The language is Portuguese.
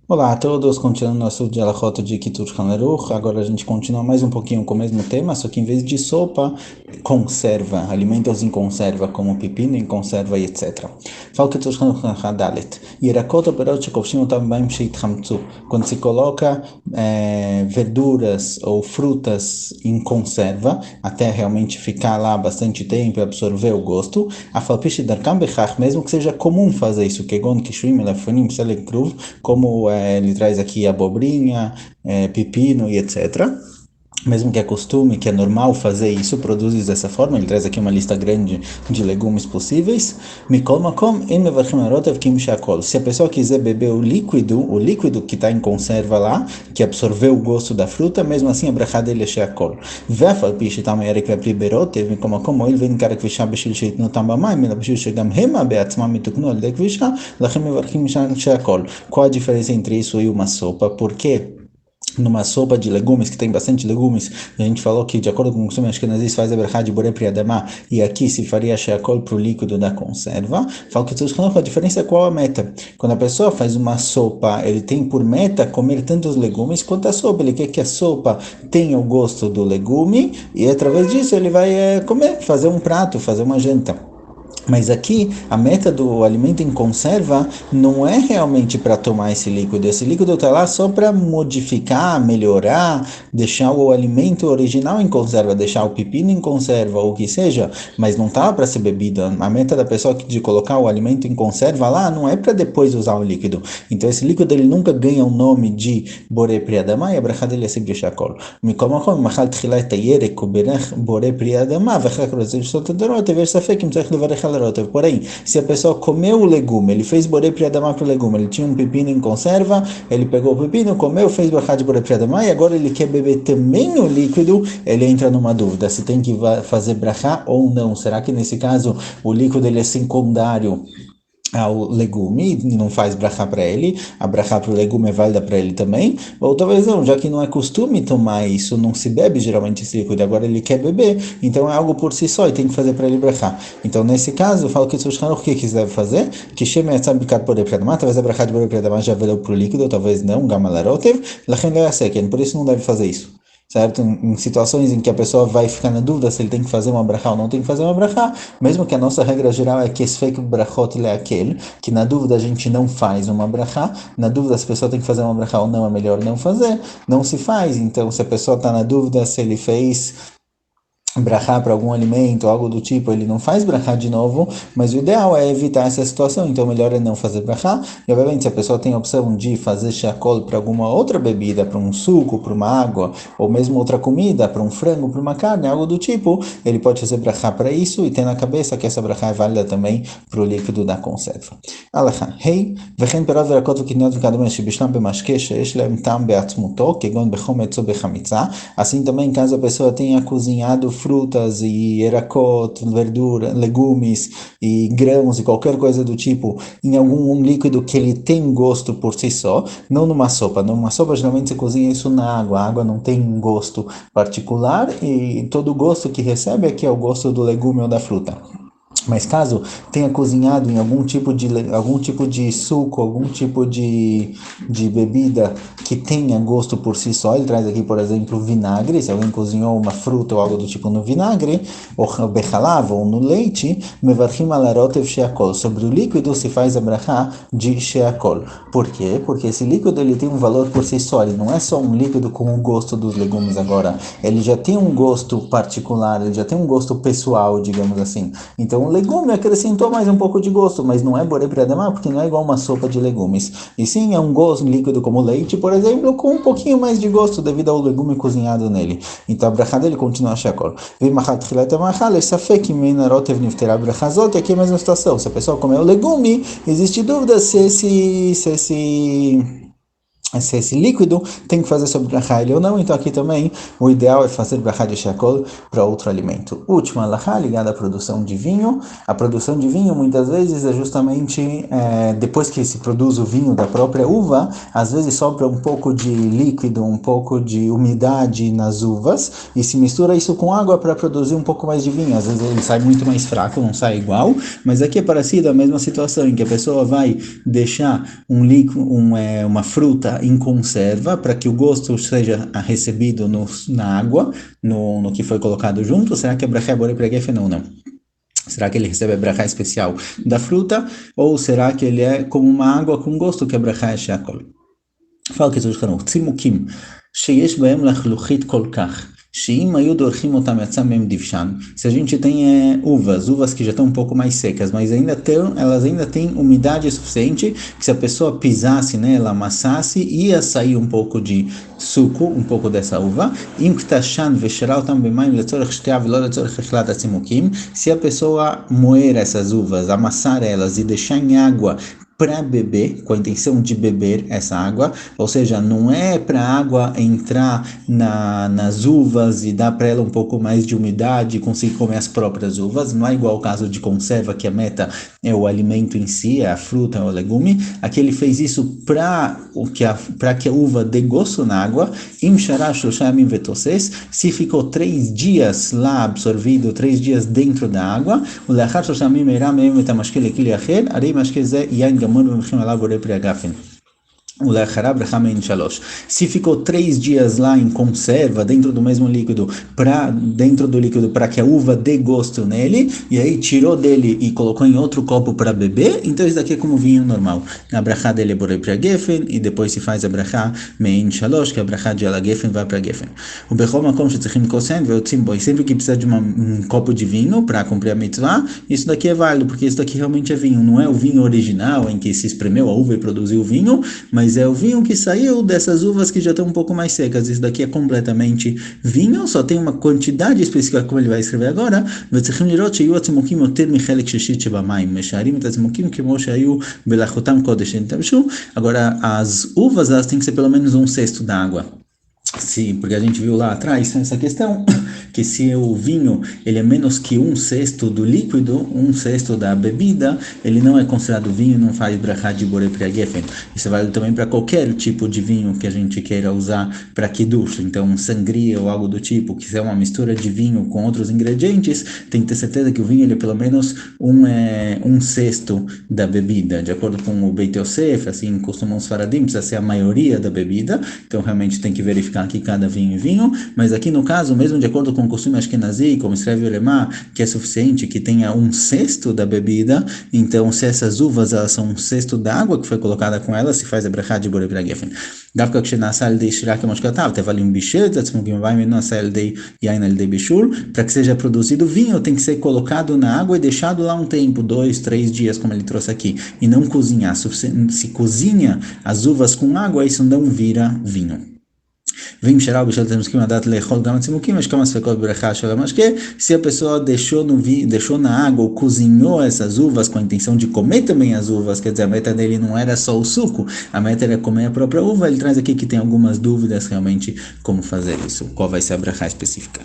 Olá a todos, continuando nosso diálogo de Kitur Haneruch. Agora a gente continua mais um pouquinho com o mesmo tema, só que em vez de sopa, conserva, alimentos em conserva, como pepino em conserva e etc. Fala Kitur Haneruch Hadalet. Yerakot operot shekovshim otam baim sheithamtzu. Quando se coloca verduras ou frutas em conserva, até realmente ficar lá bastante tempo e absorver o gosto, a falpish darkam bechach, mesmo que seja comum fazer isso, kegon kishrim elafonim selekruv, como ele traz aqui abobrinha, pepino e etc. Mesmo que é costume, que é normal fazer isso, produzir dessa forma, ele traz aqui uma lista grande de legumes possíveis. Mikol makom, en mevarchim arotav kim shakol. Se a pessoa quiser beber o líquido que está em conserva lá, que absorveu o gosto da fruta, mesmo assim a brachá dele é shakol. Vefal pishi tam erek vepri berotev, mikol makom, oil ven kara kvisha beshil sheitnu tam bamai, mila beshil shegam hema beatzma mituknu al de kvisha, lachem mevarchim shakol. Qual a diferença entre isso e uma sopa? Por quê? Numa sopa de legumes, que tem bastante legumes, a gente falou que, de acordo com o costume ashkenazis, faz a berachá de boré priadamá, e aqui se faria sheakol para o líquido da conserva. Fala que a diferença é qual a meta. Quando a pessoa faz uma sopa, ele tem por meta comer tanto os legumes quanto a sopa. Ele quer que a sopa tenha o gosto do legume, e através disso ele vai comer, fazer um prato, fazer uma janta. Mas aqui, a meta do alimento em conserva não é realmente para tomar esse líquido. Esse líquido está lá só para modificar, melhorar, deixar o alimento original em conserva, deixar o pepino em conserva, ou o que seja, mas não está para ser bebida. A meta da pessoa de colocar o alimento em conserva lá não é para depois usar o líquido. Então, esse líquido ele nunca ganha o nome de boré priadamá e a brachá dele é sempre shakol. Mikomachom, machal tchila et hayerek, boré priadamá, vechak rozir sotadorot, ver safek, im tzarech levarech. Porém, se a pessoa comeu o legume, ele fez boré priadamá para o legume, ele tinha um pepino em conserva, ele pegou o pepino, comeu, fez brachá de boré priadamá e agora ele quer beber também o líquido, ele entra numa dúvida se tem que fazer brachá ou não. Será que nesse caso o líquido ele é secundário ao legume e não faz brachá para ele, a brachá para o legume é válida para ele também, ou talvez não, já que não é costume tomar isso, não se bebe geralmente esse líquido, agora ele quer beber, então é algo por si só e tem que fazer para ele brachá. Então nesse caso, eu falo que o que se deve fazer? Que chame a tzabikar por epredamá, talvez a brachá de por epredamá já valeu para o líquido, talvez não, gamalarotev, lachen leaseken, por isso não deve fazer isso. Certo? Em situações em que a pessoa vai ficar na dúvida se ele tem que fazer uma brachá ou não tem que fazer uma brachá, mesmo que a nossa regra geral é que esse fake brachot é aquele, que na dúvida a gente não faz uma brachá, na dúvida se a pessoa tem que fazer uma brachá ou não, é melhor não fazer, não se faz. Então, se a pessoa está na dúvida se ele fez brachá para algum alimento, algo do tipo, ele não faz brachá de novo, mas o ideal é evitar essa situação, então melhor é não fazer brachá, e obviamente se a pessoa tem a opção de fazer shakol para alguma outra bebida, para um suco, para uma água, ou mesmo outra comida, para um frango, para uma carne, algo do tipo, ele pode fazer brachá para isso e ter na cabeça que essa brachá é válida também para o líquido da conserva. Alachá, hey, וכן פירות וירקות וקטניות וכדומה שבשלם במשקה שיש להם טעם בעצמותו, כגון בחומץ או בחמיצה, assim também caso a pessoa tenha cozinhado frutas e eracot, verdura, legumes e grãos e qualquer coisa do tipo em algum líquido que ele tem gosto por si só, não numa sopa. Numa sopa geralmente você cozinha isso na água, a água não tem gosto particular e todo o gosto que recebe aqui é o gosto do legume ou da fruta. Mas caso tenha cozinhado em algum tipo de suco, algum tipo de bebida que tenha gosto por si só, ele traz aqui, por exemplo, vinagre, se alguém cozinhou uma fruta ou algo do tipo no vinagre, ou bechalava, ou no leite, mevarchim alarotev sheakol. Sobre o líquido se faz a brachá de sheakol. Por quê? Porque esse líquido ele tem um valor por si só, ele não é só um líquido com o gosto dos legumes agora, ele já tem um gosto particular, ele já tem um gosto pessoal, digamos assim. Então o legume acrescentou mais um pouco de gosto, mas não é boré priadamá, porque não é igual uma sopa de legumes. E sim, é um gosto líquido como leite, por exemplo, com um pouquinho mais de gosto devido ao legume cozinhado nele. Então a brachá dele continua a shakol. E aqui é a mesma situação. Se a pessoa comer o legume, existe dúvida se esse se esse líquido tem que fazer sobre brachá ele ou não, então aqui também o ideal é fazer brachá de shakol para outro alimento. Última alahá ligada à produção de vinho. A produção de vinho muitas vezes é justamente depois que se produz o vinho da própria uva, às vezes sobra um pouco de líquido, um pouco de umidade nas uvas e se mistura isso com água para produzir um pouco mais de vinho. Às vezes ele sai muito mais fraco, não sai igual, mas aqui é parecido a mesma situação em que a pessoa vai deixar um líquido, uma fruta em conserva para que o gosto seja recebido na água, no que foi colocado junto. Será que é brachá borei pregefen ou não? Será que ele recebe a brachá especial da fruta ou será que ele é como uma água com gosto que é brachá sheakol? Fala que tudo חנוך, צימוקים שיש בהם לחלוכית כל כך, שאם היו דורכים אותם יצא מהם דבשן. Se a gente tem uvas que já estão um pouco mais secas, mas elas ainda têm umidade suficiente, que se a pessoa pisasse nela, amassasse, ia sair um pouco de suco, um pouco dessa uva. אם קטשן ושרה אותם במים לצורך שתייה ולא לצורך אכילת הצימוקים, se a pessoa moer essas uvas, amassar elas e deixar em água para beber, com a intenção de beber essa água, ou seja, não é para a água entrar nas uvas e dar para ela um pouco mais de umidade e conseguir comer as próprias uvas, não é igual ao caso de conserva, que a meta é o alimento em si, é a fruta, é o legume. Aqui ele fez isso para que a uva dê gosto na água. Se ficou 3 dias lá absorvido, 3 dias dentro da água, o לאחר 3 ימים הראה מהם את המשקה לכלי אחר, הרי משקה זה יין גמור ומלכים עליו בורא פרי הגפן. Se ficou 3 dias lá em conserva, dentro do mesmo líquido, para que a uva dê gosto nele, e aí tirou dele e colocou em outro copo para beber, então isso daqui é como vinho normal. A brachá dele é borei para gefen, e depois se faz a brachá mein shalosh, que é a brachá de ala gefen, vai para gefen. O bechol makom shetzrichim kosen veotzim boi, sempre que precisa de um copo de vinho para cumprir a mitzvah, isso daqui é válido, porque isso daqui realmente é vinho, não é o vinho original em que se espremeu a uva e produziu o vinho, mas é o vinho que saiu dessas uvas que já estão um pouco mais secas. Isso daqui é completamente vinho, só tem uma quantidade específica, como ele vai escrever agora. Agora, as uvas elas têm que ser pelo menos 1/6 da água. Sim, porque a gente viu lá atrás essa questão, que se o vinho ele é menos que 1/6 do líquido, 1/6 da bebida, ele não é considerado vinho, não faz brachá de borei pri gefen. Isso vale também para qualquer tipo de vinho que a gente queira usar para kiddush. Então, sangria ou algo do tipo, que se é uma mistura de vinho com outros ingredientes, tem que ter certeza que o vinho ele é pelo menos 1/6 da bebida. De acordo com o Beit Yosef, assim costumam os faradim, precisa ser a maioria da bebida. Então, realmente tem que verificar aqui cada vinho e vinho, mas aqui no caso, mesmo de acordo com o costume ashkenazi, como escreve o Lemá, que é suficiente que tenha 1/6 da bebida, então se essas uvas elas são 1/6 da água que foi colocada com elas, se faz a brachá de borei pri gefen. דווקא כשנעשה על ידי שירה כמו שכתב, אבל אם בישל את עצמו כמובן אינו נעשה על ידי יין על ידי בישול, para que seja produzido vinho tem que ser colocado na água e deixado lá um tempo, 2, 3 dias, como ele trouxe aqui, e não cozinhar. Se cozinha as uvas com água, isso não vira vinho. ואם שרה בשל תמסקים לדעת לאכול גם הצימוקים, יש כמה ספקות ברכה של המשקה. Se a pessoa deixou na água ou cozinhou essas uvas com a intenção de comer também as uvas, quer dizer, a meta dele não era só o suco, a meta era comer a própria uva. Ele traz aqui que tem algumas dúvidas realmente como fazer isso, qual vai ser a brachá específica.